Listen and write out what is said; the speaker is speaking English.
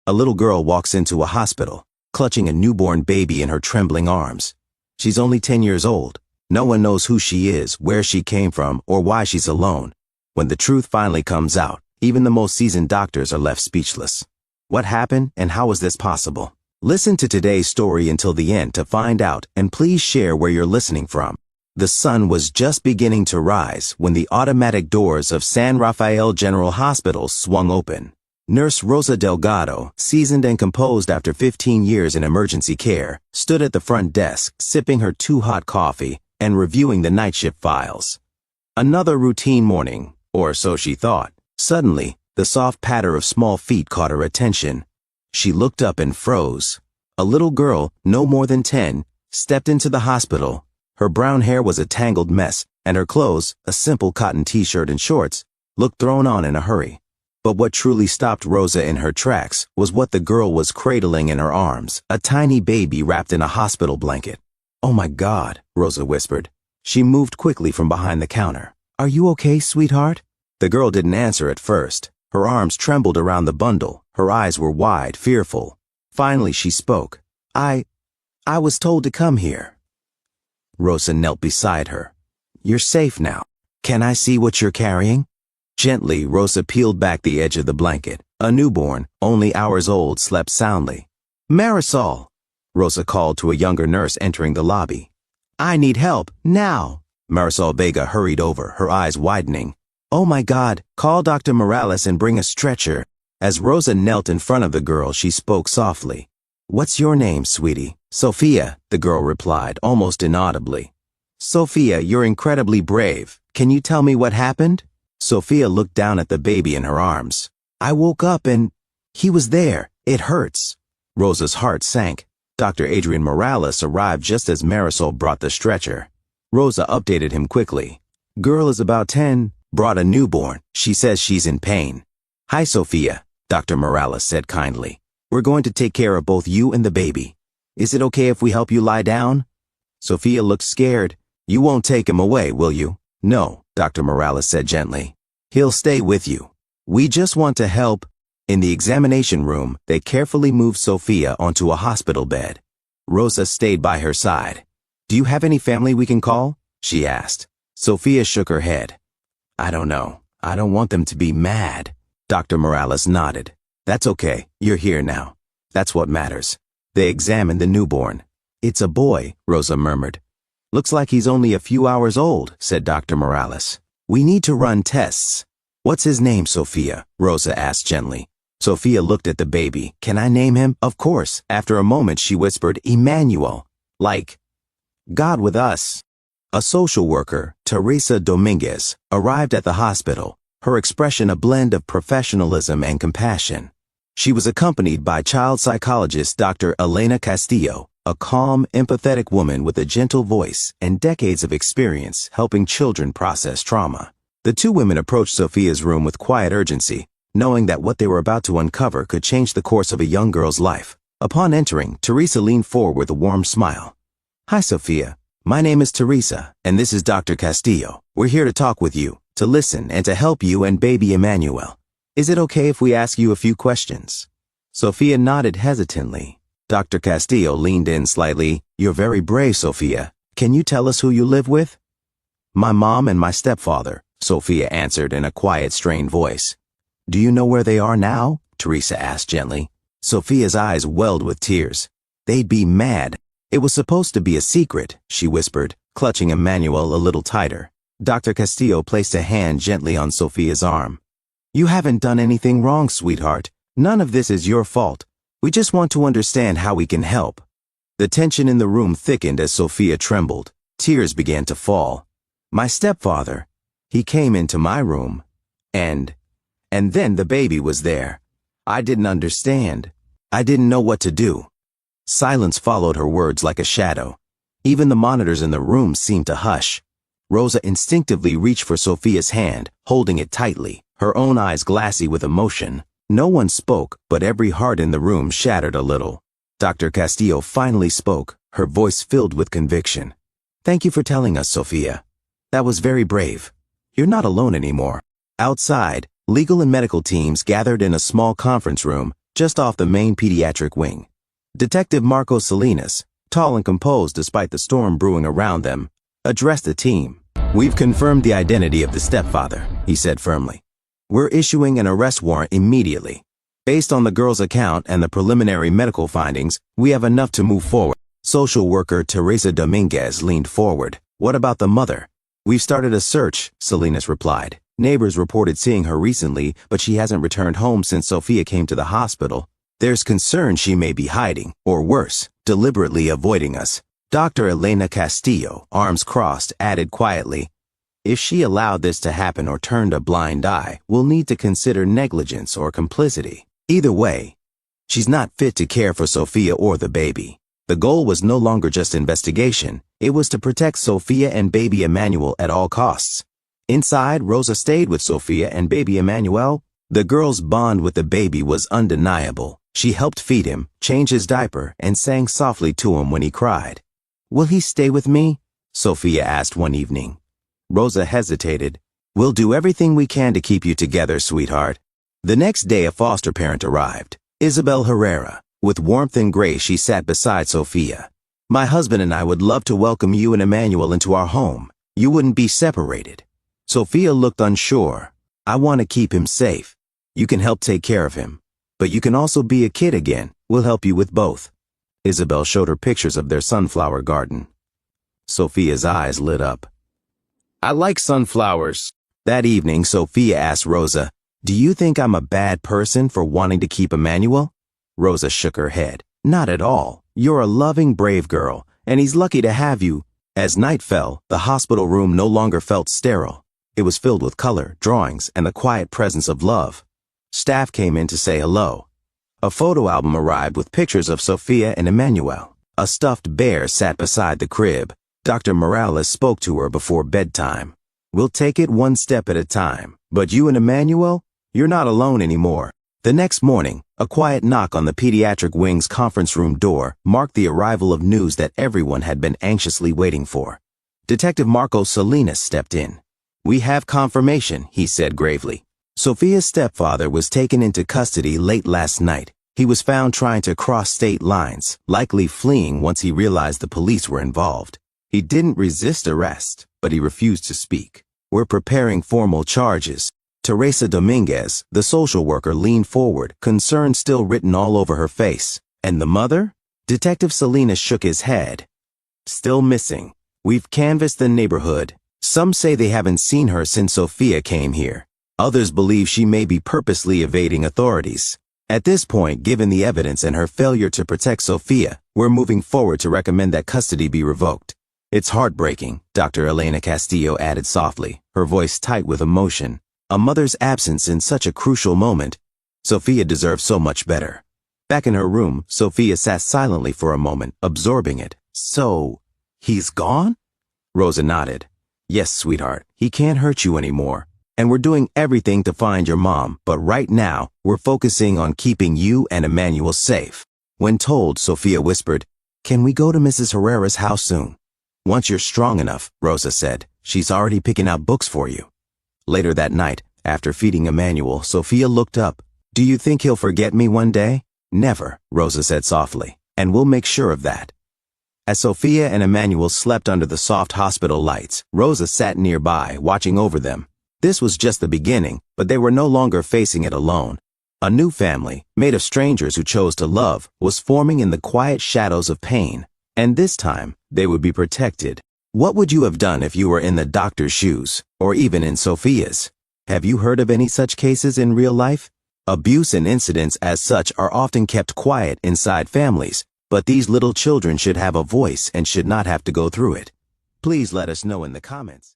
A little girl walks into a hospital, clutching a newborn baby in her trembling arms. She's only 10 years old. No one knows who she is, where she came from, or why she's alone. When the truth finally comes out, even the most seasoned doctors are left speechless. What happened and how is this possible? Listen to today's story until the end to find out, and please share where you're listening from. The sun was just beginning to rise when the automatic doors of San Rafael General Hospital swung open. Nurse Rosa Delgado, seasoned and composed after 15 years in emergency care, stood at the front desk, sipping her too-hot coffee and reviewing the night shift files. Another routine morning, or so she thought. Suddenly, the soft patter of small feet caught her attention. She looked up and froze. A little girl, no more than 10, stepped into the hospital. Her brown hair was a tangled mess, and her clothes, a simple cotton t-shirt and shorts, looked thrown on in a hurry. But what truly stopped Rosa in her tracks was what the girl was cradling in her arms, a tiny baby wrapped in a hospital blanket. "Oh my God," Rosa whispered. She moved quickly from behind the counter. "Are you okay, sweetheart?" The girl didn't answer at first. Her arms trembled around the bundle. Her eyes were wide, fearful. Finally, she spoke. I was told to come here." Rosa knelt beside her. "You're safe now. Can I see what you're carrying?" Gently, Rosa peeled back the edge of the blanket. A newborn, only hours old, slept soundly. "Marisol," Rosa called to a younger nurse entering the lobby. "I need help, now." Marisol Vega hurried over, her eyes widening. "Oh my God, call Dr. Morales and bring a stretcher." As Rosa knelt in front of the girl, she spoke softly. "What's your name, sweetie?" "Sophia," the girl replied, almost inaudibly. "Sophia, you're incredibly brave. Can you tell me what happened?" Sophia looked down at the baby in her arms. "I woke up and he was there. It hurts." Rosa's heart sank. Dr. Adrian Morales arrived just as Marisol brought the stretcher. Rosa updated him quickly. "Girl is about 10, brought a newborn. She says she's in pain." "Hi, Sophia," Dr. Morales said kindly. "We're going to take care of both you and the baby. Is it okay if we help you lie down?" Sophia looked scared. "You won't take him away, will you?" "No," Dr. Morales said gently. "He'll stay with you. We just want to help." In the examination room, they carefully moved Sophia onto a hospital bed. Rosa stayed by her side. "Do you have any family we can call?" she asked. Sophia shook her head. "I don't know. I don't want them to be mad." Dr. Morales nodded. "That's okay. You're here now. That's what matters." They examined the newborn. "It's a boy," Rosa murmured. "Looks like he's only a few hours old," said Dr. Morales. "We need to run tests." "What's his name, Sophia?" Rosa asked gently. Sophia looked at the baby. "Can I name him?" "Of course." After a moment, she whispered, "Emmanuel. Like God with us." A social worker, Teresa Dominguez, arrived at the hospital, her expression a blend of professionalism and compassion. She was accompanied by child psychologist Dr. Elena Castillo, a calm, empathetic woman with a gentle voice and decades of experience helping children process trauma. The two women approached Sophia's room with quiet urgency, knowing that what they were about to uncover could change the course of a young girl's life. Upon entering, Teresa leaned forward with a warm smile. "Hi, Sophia. My name is Teresa, and this is Dr. Castillo. We're here to talk with you, to listen, and to help you and baby Emmanuel. Is it okay if we ask you a few questions?" Sophia nodded hesitantly. Dr. Castillo leaned in slightly. "You're very brave, Sophia. Can you tell us who you live with?" "My mom and my stepfather," Sophia answered in a quiet, strained voice. "Do you know where they are now?" Teresa asked gently. Sophia's eyes welled with tears. "They'd be mad. It was supposed to be a secret," she whispered, clutching Emmanuel a little tighter. Dr. Castillo placed a hand gently on Sophia's arm. "You haven't done anything wrong, sweetheart. None of this is your fault. We just want to understand how we can help." The tension in the room thickened as Sophia trembled. Tears began to fall. "My stepfather, he came into my room, and then the baby was there. I didn't understand. I didn't know what to do." Silence followed her words like a shadow. Even the monitors in the room seemed to hush. Rosa instinctively reached for Sophia's hand, holding it tightly, her own eyes glassy with emotion. No one spoke, but every heart in the room shattered a little. Dr. Castillo finally spoke, her voice filled with conviction. "Thank you for telling us, Sophia. That was very brave. You're not alone anymore." Outside, legal and medical teams gathered in a small conference room, just off the main pediatric wing. Detective Marco Salinas, tall and composed despite the storm brewing around them, addressed the team. "We've confirmed the identity of the stepfather," he said firmly. "We're issuing an arrest warrant immediately. Based on the girl's account and the preliminary medical findings, we have enough to move forward." Social worker Teresa Dominguez leaned forward. "What about the mother?" "We've started a search," Salinas replied. "Neighbors reported seeing her recently, but she hasn't returned home since Sophia came to the hospital. There's concern she may be hiding, or worse, deliberately avoiding us." Dr. Elena Castillo, arms crossed, added quietly, "If she allowed this to happen or turned a blind eye, we'll need to consider negligence or complicity. Either way, she's not fit to care for Sophia or the baby." The goal was no longer just investigation. It was to protect Sophia and baby Emmanuel at all costs. Inside, Rosa stayed with Sophia and baby Emmanuel. The girl's bond with the baby was undeniable. She helped feed him, change his diaper, and sang softly to him when he cried. "Will he stay with me?" Sophia asked one evening. Rosa hesitated. "We'll do everything we can to keep you together, sweetheart." The next day, a foster parent arrived, Isabel Herrera. With warmth and grace, she sat beside Sophia. "My husband and I would love to welcome you and Emmanuel into our home. You wouldn't be separated." Sophia looked unsure. "I want to keep him safe. You can help take care of him. But you can also be a kid again. We'll help you with both." Isabel showed her pictures of their sunflower garden. Sophia's eyes lit up. "I like sunflowers." That evening, Sophia asked Rosa, "Do you think I'm a bad person for wanting to keep Emmanuel?" Rosa shook her head. "Not at all. You're a loving, brave girl, and he's lucky to have you." As night fell, the hospital room no longer felt sterile. It was filled with color, drawings, and the quiet presence of love. Staff came in to say hello. A photo album arrived with pictures of Sophia and Emmanuel. A stuffed bear sat beside the crib. Dr. Morales spoke to her before bedtime. "We'll take it one step at a time. But you and Emmanuel, you're not alone anymore." The next morning, a quiet knock on the pediatric wing's conference room door marked the arrival of news that everyone had been anxiously waiting for. Detective Marco Salinas stepped in. "We have confirmation," he said gravely. Sophia's stepfather was taken into custody late last night. He was found trying to cross state lines, likely fleeing once he realized the police were involved. He didn't resist arrest, but he refused to speak. "We're preparing formal charges." Teresa Dominguez, the social worker, leaned forward, concern still written all over her face. "And the mother?" Detective Salinas shook his head. "Still missing. We've canvassed the neighborhood. Some say they haven't seen her since Sophia came here. Others believe she may be purposely evading authorities. At this point, given the evidence and her failure to protect Sophia, we're moving forward to recommend that custody be revoked." "It's heartbreaking," Dr. Elena Castillo added softly, her voice tight with emotion. "A mother's absence in such a crucial moment. Sophia deserves so much better." Back in her room, Sophia sat silently for a moment, absorbing it. "So, he's gone?" Rosa nodded. "Yes, sweetheart. He can't hurt you anymore. And we're doing everything to find your mom, but right now, we're focusing on keeping you and Emmanuel safe." When told, Sophia whispered, "Can we go to Mrs. Herrera's house soon?" "Once you're strong enough," Rosa said. "She's already picking out books for you." Later that night, after feeding Emmanuel, Sophia looked up. "Do you think he'll forget me one day?" "Never," Rosa said softly, "and we'll make sure of that." As Sophia and Emmanuel slept under the soft hospital lights, Rosa sat nearby, watching over them. This was just the beginning, but they were no longer facing it alone. A new family, made of strangers who chose to love, was forming in the quiet shadows of pain. And this time, they would be protected. What would you have done if you were in the doctor's shoes, or even in Sophia's? Have you heard of any such cases in real life? Abuse and incidents as such are often kept quiet inside families, but these little children should have a voice and should not have to go through it. Please let us know in the comments.